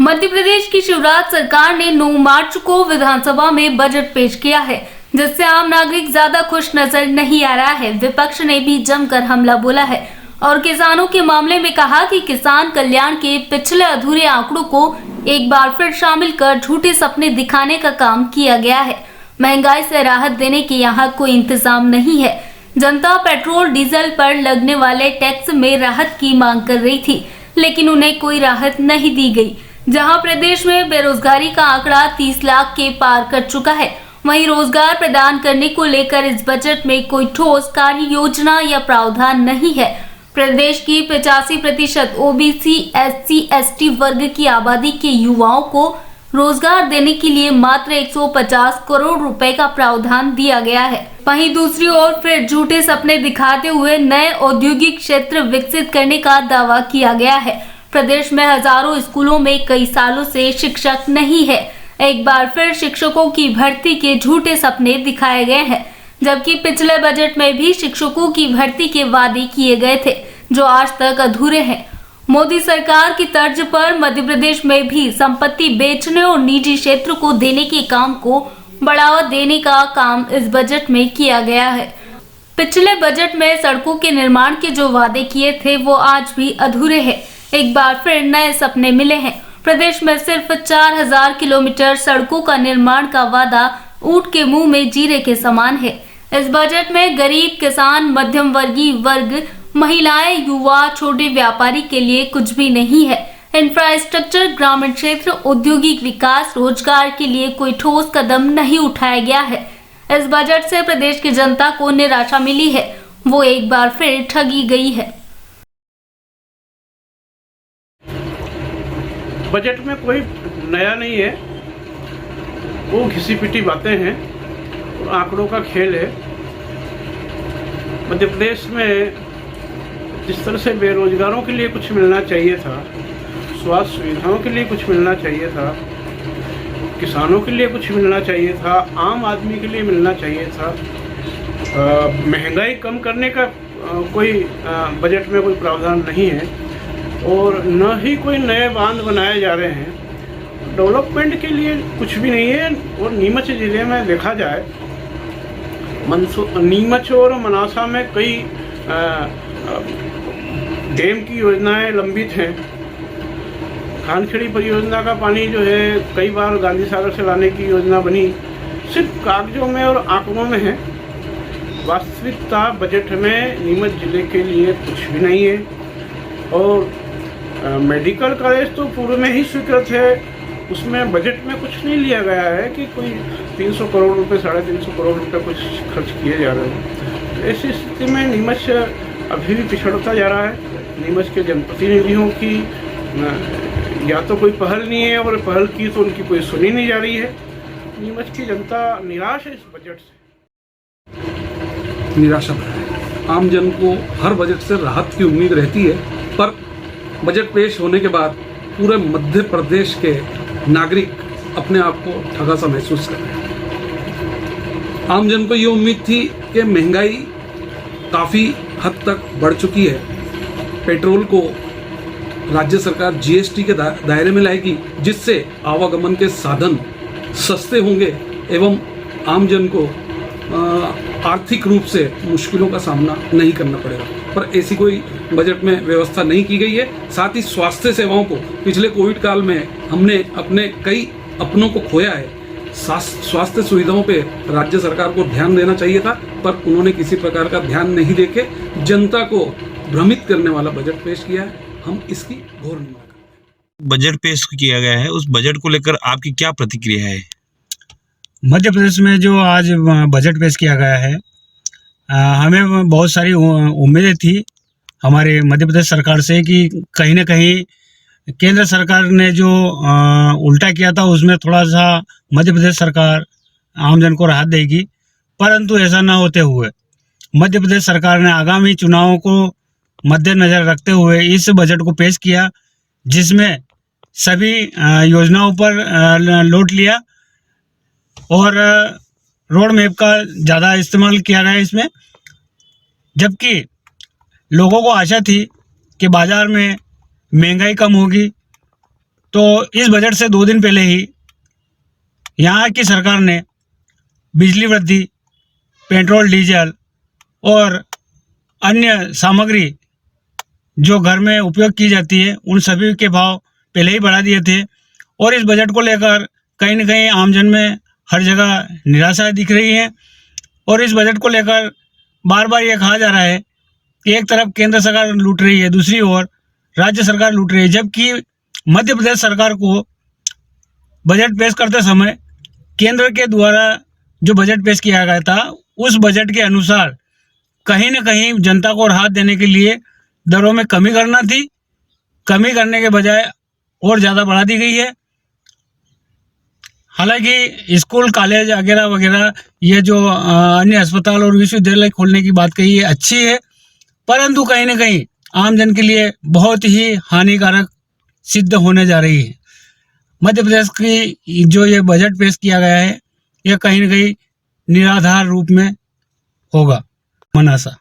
मध्य प्रदेश की शिवराज सरकार ने 9 मार्च को विधानसभा में बजट पेश किया है, जिससे आम नागरिक ज्यादा खुश नजर नहीं आ रहा है। विपक्ष ने भी जमकर हमला बोला है और किसानों के मामले में कहा कि किसान कल्याण के पिछले अधूरे आंकड़ों को एक बार फिर शामिल कर झूठे सपने दिखाने का काम किया गया है। महंगाई से राहत देने के यहाँ कोई इंतजाम नहीं है। जनता पेट्रोल डीजल पर लगने वाले टैक्स में राहत की मांग कर रही थी, लेकिन उन्हें कोई राहत नहीं दी गई। जहां प्रदेश में बेरोजगारी का आंकड़ा 30 लाख के पार कर चुका है, वहीं रोजगार प्रदान करने को लेकर इस बजट में कोई ठोस कार्य योजना या प्रावधान नहीं है। प्रदेश की 85% ओबीसी, एससी, एसटी वर्ग की आबादी के युवाओं को रोजगार देने के लिए मात्र 150 करोड़ रुपए का प्रावधान दिया गया है। वहीं दूसरी ओर फिर झूठे सपने दिखाते हुए नए औद्योगिक क्षेत्र विकसित करने का दावा किया गया है। प्रदेश में हजारों स्कूलों में कई सालों से शिक्षक नहीं है। एक बार फिर शिक्षकों की भर्ती के झूठे सपने दिखाए गए हैं, जबकि पिछले बजट में भी शिक्षकों की भर्ती के वादे किए गए थे, जो आज तक अधूरे हैं। मोदी सरकार की तर्ज पर मध्य प्रदेश में भी संपत्ति बेचने और निजी क्षेत्र को देने के काम को बढ़ावा देने का काम इस बजट में किया गया है। पिछले बजट में सड़कों के निर्माण के जो वादे किए थे, वो आज भी अधूरे हैं। एक बार फिर नए सपने मिले हैं। प्रदेश में सिर्फ 4000 किलोमीटर सड़कों का निर्माण का वादा ऊंट के मुंह में जीरे के समान है। इस बजट में गरीब, किसान, मध्यम वर्गीय वर्ग, महिलाएं, युवा, छोटे व्यापारी के लिए कुछ भी नहीं है। इंफ्रास्ट्रक्चर, ग्रामीण क्षेत्र, औद्योगिक विकास, रोजगार के लिए कोई ठोस कदम नहीं उठाया गया है। इस बजट से प्रदेश की जनता को निराशा मिली है, वो एक बार फिर ठगी गई है। बजट में कोई नया नहीं है, वो घिसी पिटी बातें हैं और आंकड़ों का खेल है। मध्य प्रदेश में जिस तरह से बेरोजगारों के लिए कुछ मिलना चाहिए था, स्वास्थ्य सुविधाओं के लिए कुछ मिलना चाहिए था, किसानों के लिए कुछ मिलना चाहिए था, आम आदमी के लिए मिलना चाहिए था, महंगाई कम करने का कोई बजट में कोई प्रावधान नहीं है और न ही कोई नए बांध बनाए जा रहे हैं। डेवलपमेंट के लिए कुछ भी नहीं है। और नीमच ज़िले में देखा जाए, नीमच और मनासा में कई डैम की योजनाएं लंबित हैं। खानखेड़ी परियोजना का पानी जो है कई बार गांधी सागर से लाने की योजना बनी, सिर्फ कागजों में और आंकड़ों में है। वास्तविकता बजट में नीमच ज़िले के लिए कुछ भी नहीं है। और मेडिकल कॉलेज तो पूर्व में ही स्वीकृत है, उसमें बजट में कुछ नहीं लिया गया है कि कोई 300 करोड़ रुपए, 350 करोड़ रुपए कुछ खर्च किए जा रहे हैं। ऐसी स्थिति में नीमच अभी भी पिछड़ता जा रहा है। नीमच के जनप्रतिनिधियों की या तो कोई पहल नहीं है, और पहल की तो उनकी कोई सुनी नहीं जा रही है। नीमच की जनता निराश है इस बजट से। निराशा है। आम जन को हर बजट से राहत की उम्मीद रहती है, पर बजट पेश होने के बाद पूरे मध्य प्रदेश के नागरिक अपने आप को ठगा सा महसूस कर रहे हैं। आम जन को ये उम्मीद थी कि महंगाई काफ़ी हद तक बढ़ चुकी है, पेट्रोल को राज्य सरकार जीएसटी के दायरे में लाएगी, जिससे आवागमन के साधन सस्ते होंगे एवं आम जन को आर्थिक रूप से मुश्किलों का सामना नहीं करना पड़ेगा। पर ऐसी कोई बजट में व्यवस्था नहीं की गई है। साथ ही स्वास्थ्य सेवाओं को पिछले कोविड काल में हमने अपने कई अपनों को खोया है। स्वास्थ्य सुविधाओं पे राज्य सरकार को ध्यान देना चाहिए था, पर उन्होंने किसी प्रकार का ध्यान नहीं देके जनता को भ्रमित करने वाला बजट पेश किया है। हम इसकी घोर निंदा करते हैं। बजट पेश किया गया है, उस बजट को लेकर आपकी क्या प्रतिक्रिया है? मध्य प्रदेश में जो आज बजट पेश किया गया है, हमें बहुत सारी उम्मीदें थी हमारे मध्य प्रदेश सरकार से कि कहीं ना कहीं केंद्र सरकार ने जो उल्टा किया था, उसमें थोड़ा सा मध्य प्रदेश सरकार आमजन को राहत देगी। परंतु ऐसा ना होते हुए मध्य प्रदेश सरकार ने आगामी चुनावों को मद्देनजर रखते हुए इस बजट को पेश किया, जिसमें सभी योजनाओं पर लोट लिया और रोड मैप का ज़्यादा इस्तेमाल किया गया इसमें। जबकि लोगों को आशा थी कि बाज़ार में महंगाई कम होगी, तो इस बजट से 2 दिन पहले ही यहाँ की सरकार ने बिजली वृद्धि, पेट्रोल डीजल और अन्य सामग्री जो घर में उपयोग की जाती है उन सभी के भाव पहले ही बढ़ा दिए थे। और इस बजट को लेकर कहीं न कहीं आमजन में हर जगह निराशा दिख रही है। और इस बजट को लेकर बार बार ये कहा जा रहा है कि एक तरफ केंद्र सरकार लूट रही है, दूसरी ओर राज्य सरकार लूट रही है, जबकि मध्य प्रदेश सरकार को बजट पेश करते समय केंद्र के द्वारा जो बजट पेश किया गया था उस बजट के अनुसार कहीं न कहीं जनता को राहत देने के लिए दरों में कमी करना थी। कमी करने के बजाय और ज़्यादा बढ़ा दी गई है। हालांकि स्कूल, कॉलेज वगैरह वगैरह ये जो अन्य अस्पताल और विश्वविद्यालय खोलने की बात कही है अच्छी है, परंतु कहीं न कहीं आमजन के लिए बहुत ही हानिकारक सिद्ध होने जा रही है। मध्य प्रदेश की जो ये बजट पेश किया गया है यह कहीं न कहीं निराधार रूप में होगा। मनासा।